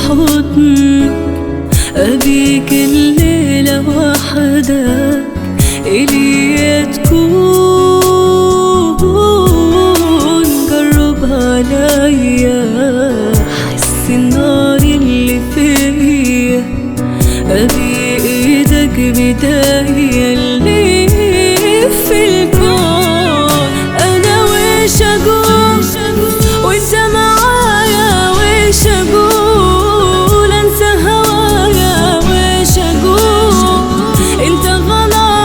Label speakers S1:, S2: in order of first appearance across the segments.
S1: حضنك، أبيك الليلة وحدك إلي تكون. قرب عليا حس النار اللي فيا، أبي إيدك بداية اللي في الكون. أنا ويش أقول وإنت معايا، ويش أقول أنسى هوايا، ويش أقول أنت غلاي،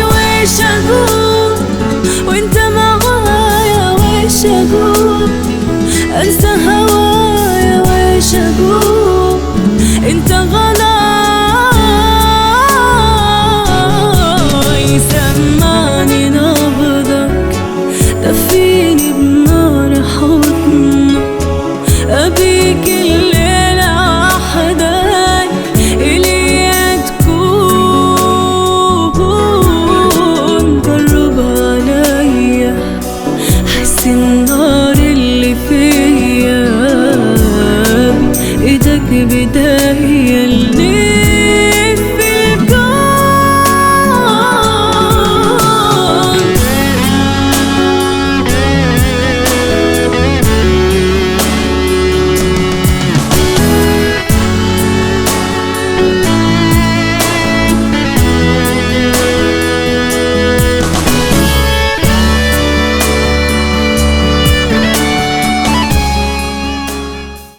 S1: ويش أقول وإنت معايا، ويش أقول أنسى هوايا، ويش أقول أنت غلاي. سمعني نبضك، دفيني بنار حضنك، أبيك الليلة وحدك إلي تكون. قرب عليا حس النار اللي فيا، إيدك بداية